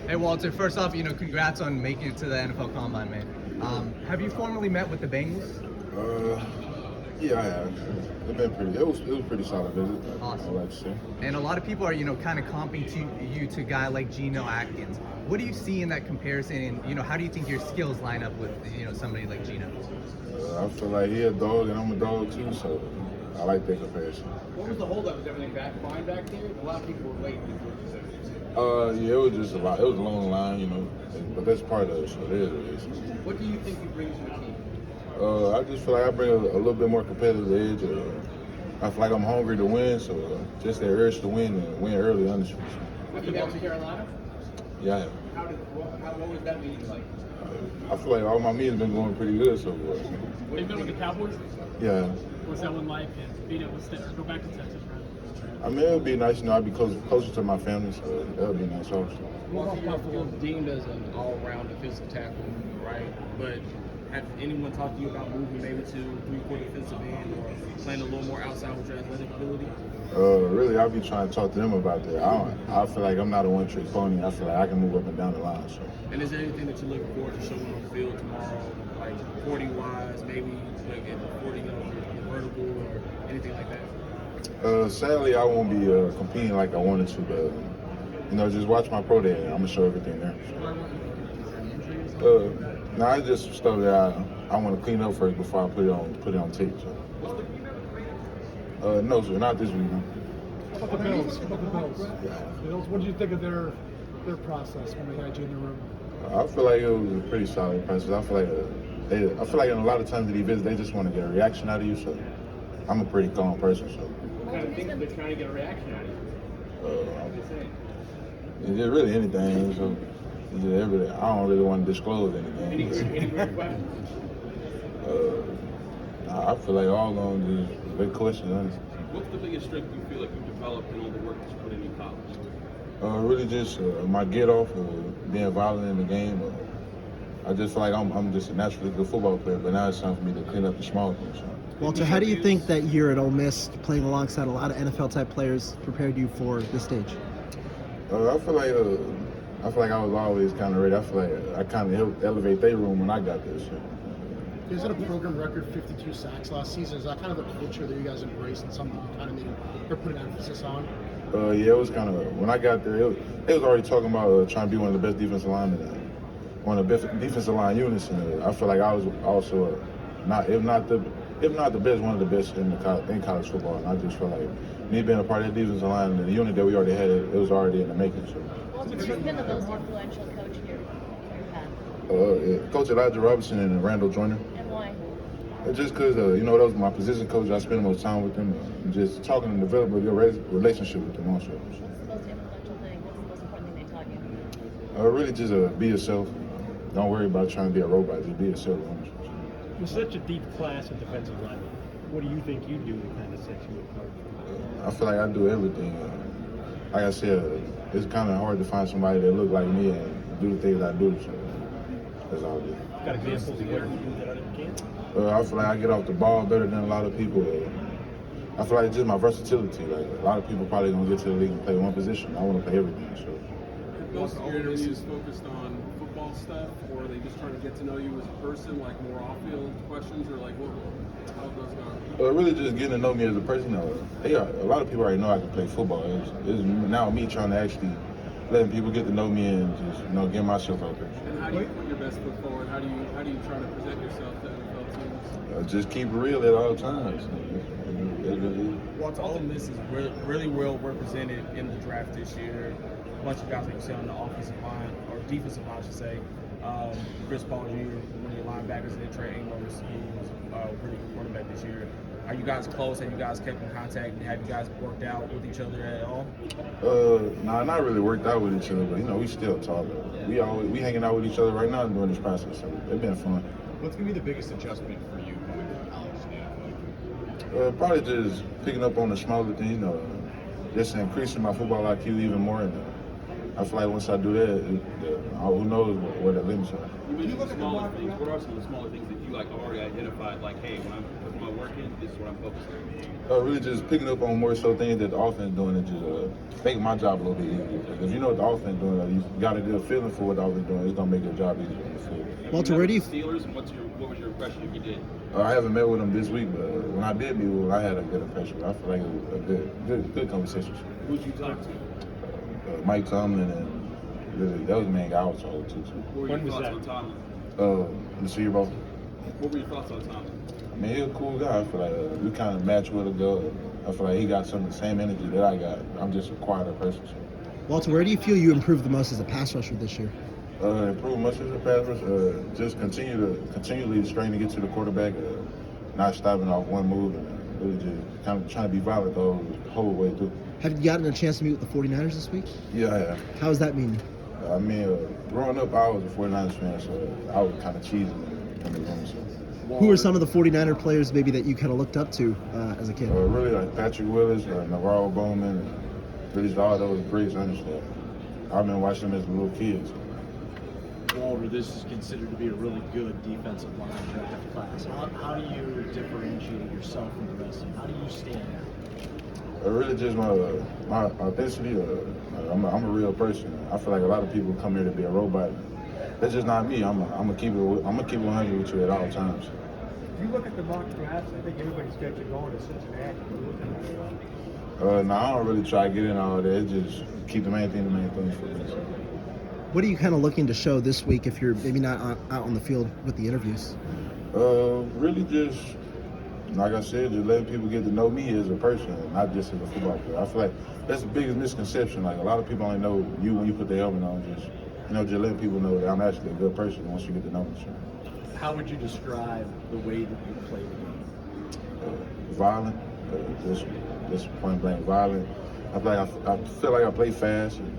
Hey Walter, first off, congrats on making it to the NFL Combine, man. Have you formally met with the Bengals? Yeah, I have. It was pretty solid visit. Awesome. I like to say. And a lot of people are, kind of comping to a guy like Geno Atkins. What do you see in that comparison? And, how do you think your skills line up with, somebody like Geno? I feel like he a dog and I'm a dog too, so I like that comparison. What was the holdup? Was everything fine back there? A lot of people were late. Yeah, it was just a lot. It was a long line, but that's part of it, so it is what it is. What do you think you bring to the team? I just feel like I bring a little bit more competitive edge. I feel like I'm hungry to win, so just that urge to win and win early, honestly. Have you been to Carolina? Yeah, I have. What was that meeting like? I feel like all my meetings been going pretty good so far. Have you been with the Cowboys? Yeah. What's that one like? And being able to go back to Texas, right? I mean, it would be nice, I'd be closer to my family, so that would be nice also. Walter, you're deemed as an all-around defensive tackle, right? But have anyone talked to you about moving maybe to three-quarter defensive end or playing a little more outside with your athletic ability? Really, I'll be trying to talk to them about that. I feel like I'm not a one-trick pony. I feel like I can move up and down the line. So. And is there anything that you're looking forward to showing on the field tomorrow, like 40-wise, maybe like at the 40 vertical or anything like that? Sadly, I won't be competing like I wanted to, but just watch my pro day. I'm gonna show everything there. Now it's just stuff that I want to clean up first before I put it on tape. So. No, sir, not this week. No. How about the Bills? Bills. What did you think of their process when they had you in the room? I feel like it was a pretty solid process. I feel like in a lot of times that he visits, they just want to get a reaction out of you. So I'm a pretty calm person. So. What kind of things are they trying to get a reaction out of you? It's just really anything. So I don't really want to disclose anything. Any weird questions? I feel like all of them is a big question, honestly. What's the biggest strength you feel like you've developed in all the work that you put in college? Really just my get off of being violent in the game. I just feel like I'm just a naturally good football player, but now it's time for me to clean up the small things. So. Walter, how do you think that year at Ole Miss, playing alongside a lot of NFL-type players, prepared you for this stage? I feel like I was always kind of ready. I feel like I kind of helped elevate their room when I got there. So. You guys had a program record 52 sacks last season. Is that kind of the culture that you guys embraced and something you kind of put an emphasis on? Yeah, it was kind of when I got there. It was already talking about trying to be one of the best defensive linemen, one of the best defensive line units. And I feel like I was also if not the best, one of the best in college football. And I just feel like me being a part of that defensive line and the unit that we already had, it was already in the making. So. Walter, who's been the most influential coach in your path? Coach Elijah Robinson and Randall Joyner. And why? Just because, that was my position coach. I spent the most time with them, just talking and developing a good relationship with them also. What's the most influential thing? What's the most important thing they taught you? Really just be yourself. Don't worry about trying to be a robot. Just be yourself. With such a deep class of defensive linemen, what do you think you do to kind of set you apart? I feel like I do everything. Like I said, it's kind of hard to find somebody that look like me and do the things I do. So that's all I do. Got examples of where you do that other kids? I feel like I get off the ball better than a lot of people. I feel like it's just my versatility. Like a lot of people probably gonna get to the league and play one position. I want to play everything. So. Most of your interviews focused on football stuff, or are they just trying to get to know you as a person, like more off-field questions, or like how those go? Really just getting to know me as a person. A lot of people already know I can play football. It's now me trying to actually letting people get to know me and just get myself out there. And how do you put your best foot forward? How do you try to present yourself to NFL teams? Just keep it real at all times. Walter, Ole Miss is really well represented in the draft this year. A bunch of guys like you said on the offensive line, or defensive line, I should say. Chris Paul Jr., one of your linebackers, and then Trey Amos, who was a really good quarterback this year. Are you guys close? Have you guys kept in contact? And have you guys worked out with each other at all? Not really worked out with each other, but we still talk. We hanging out with each other right now during this process. So it's been fun. What's gonna be the biggest adjustment for you going from college to NFL? Probably just picking up on the smaller thing, just increasing my football IQ even more. And I feel like once I do that, who knows where the limits are. You mentioned the smaller things. What are some of the smaller things that you like already identified? Like, hey, when I'm putting my work in, this is what I'm focused on. Really just picking up on more so things that the offense doing and just making my job a little bit easier. If you know what the offense doing, you got a good feeling for what the offense doing. It's gonna make your job easier on the field. Walter, where do you? Steelers, and what was your impression if you did? I haven't met with them this week, but when I did meet with them, I had a good impression. I feel like it was a good conversation. Who'd you talk to? Mike Tomlin and really that was the main guy I was talking to. What were your thoughts on Tomlin? The Senior Bowl. What were your thoughts on Tomlin? I mean, he's a cool guy. I feel like we kind of match with a go. I feel like he got some of the same energy that I got. I'm just a quieter person. So. Walter, where do you feel you improved the most as a pass rusher this year? Improve much as a pass rusher. Just continually strain to get to the quarterback, not stopping off one move, and really just kind of trying to be violent the whole way through. Have you gotten a chance to meet with the 49ers this week? Yeah, I have. How does that mean? I mean, growing up, I was a 49ers fan, so I was kind of cheesy in the room. So. Who are some of the 49er players maybe that you kind of looked up to as a kid? Really like Patrick Willis, Navarro Bowman, and really all those greats. I understand. I've been watching them as a little kid. So. Walter, this is considered to be a really good defensive line draft class. How do you differentiate yourself from the rest of them? How do you stand out? Really just my authenticity. I'm a real person. I feel like a lot of people come here to be a robot. That's just not me. I'm gonna keep it 100 with you at all times. If you look at the mock drafts, I think everybody's got you going to Cincinnati. No, I don't really try to get in all that. It's just keep the main thing for me. So. What are you kind of looking to show this week if you're maybe not out on the field with the interviews? Really just, like I said, just letting people get to know me as a person, not just as a football player. I feel like that's the biggest misconception. Like a lot of people only know you when you put the helmet on. Just letting people know that I'm actually a good person once you get to know me. So. How would you describe the way that you play the game? Violent, just point blank violent. I feel like I play fast and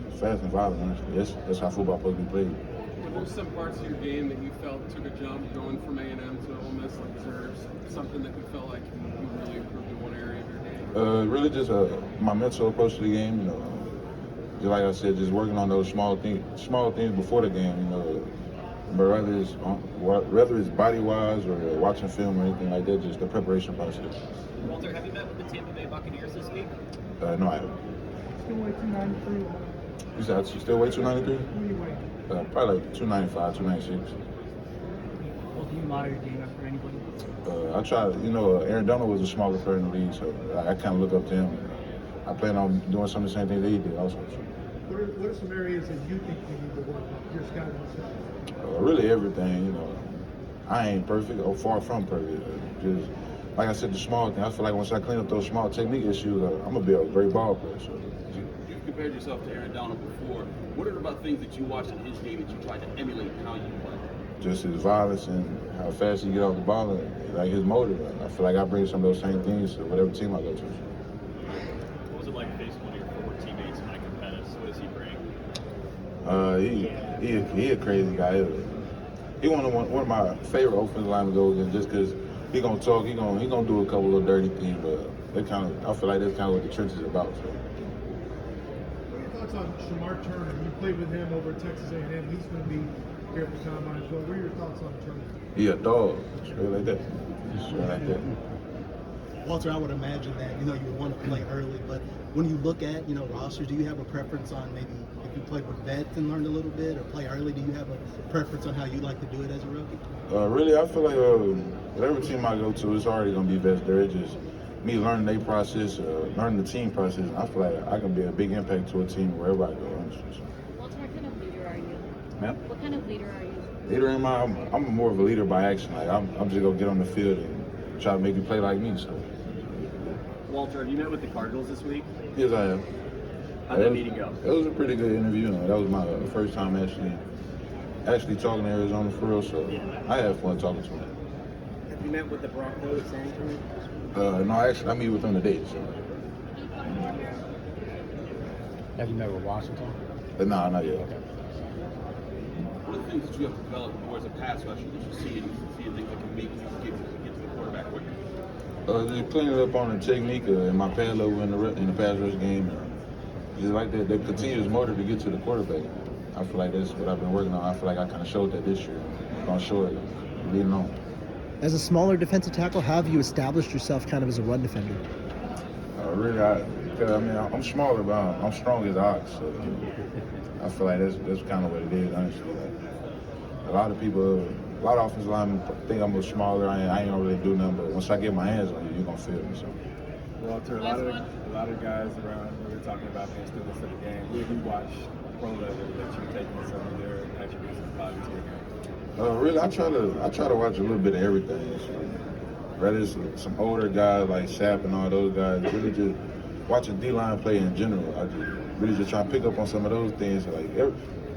violent. Honestly, that's how football supposed to be played. Were there some parts of your game that you felt took a jump going from A&M to Ole Miss? Like, is there something that you felt like you really improved in one area of your game? Really just my mental approach to the game. Just like I said, just working on those small things before the game. But whether it's body wise or watching film or anything like that, just the preparation process. Walter, have you met with the Tampa Bay Buccaneers this week? No, I haven't. Still weigh 293. You said I still weigh 293? What do you weigh? Probably like 295, 296. Well, do you model your game after anybody? I try, Aaron Donald was a smaller player in the league, so I kind of look up to him. I plan on doing some of the same things that he did also. So. What are some areas that you think you need to work on? Your scouting yourself? Really everything, I ain't perfect or far from perfect. Just like I said, the small thing. I feel like once I clean up those small technique issues, I'm gonna be a great ball player. So. You've compared yourself to Aaron Donald before. What are about things that you watched in his game that you tried to emulate in how you play? Just his violence and how fast he get off the ball, and like his motive. I feel like I bring some of those same things to whatever team I go to. What was it like facing one of your former teammates, Mike Pettis? What does he bring? He a crazy guy. He one of my favorite offensive linemen to go against just because he gonna talk, he gonna do a couple of dirty things, but I feel like that's kind of what the trench is about. So. What are your thoughts on Shamar Turner? You played with him over at Texas A&M. He's going to be here at the combine as well. What are your thoughts on Turner? He a dog, straight like that. Straight like that. Walter, I would imagine that you would want to play early, but when you look at rosters, do you have a preference on maybe if you played with vets and learned a little bit, or play early? Do you have a preference on how you like to do it as a rookie? Really, I feel like whatever team I go to, it's already gonna be vets there. It's just me learning their process, learning the team process. I feel like I can be a big impact to a team wherever I go. Walter, what kind of leader are you? Ma'am? What kind of leader are you? Leader in I'm more of a leader by action. Like I'm just gonna get on the field and try to make you play like me. So. Walter, have you met with the Cardinals this week? Yes, I have. How'd that meeting go? It was a pretty good interview. That was my first time actually talking to Arizona for real. So I had fun talking to him. Have you met with the Broncos anything? No, actually I meet with them today. So. Have you met with Washington? No, not yet. Okay. What are the things that you have to develop more as a pass rusher that you see things that can make you get to the quarterback quicker? Just cleaning up on the technique and my pad level in the pass rush game. just like that continuous motor to get to the quarterback. I feel like that's what I've been working on. I feel like I kind of showed that this year. I'm gonna show it leading on. As a smaller defensive tackle, how have you established yourself kind of as a run defender? Really, I'm smaller, but I'm strong as ox. So I feel like that's kind of what it is, honestly. Like, a lot of offensive linemen think I'm a little smaller. I ain't gonna really do nothing, but once I get my hands on you, you're gonna feel me. So. Walter, a lot of guys around we were talking about being students of the game. Where do you watch pro level that you're taking some of their attributes and qualities to your game? Really, I try to watch a little bit of everything. So, whether it's some older guys like Sapp and all those guys, really just watching D-line play in general. I just really just try to pick up on some of those things. Like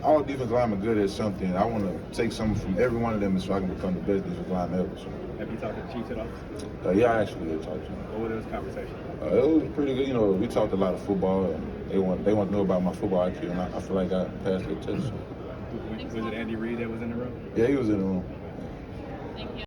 all defensive linemen are good at something. I want to take something from every one of them so I can become the best defensive lineman ever. So. Have you talked to the Chiefs at all? Yeah, I actually did talk to them. What were those conversations? It was pretty good. We talked a lot of football. And they want to know about my football IQ, and I feel like I passed the test. Was it Andy Reid that was in the room? Yeah, he was in the room. Thank you.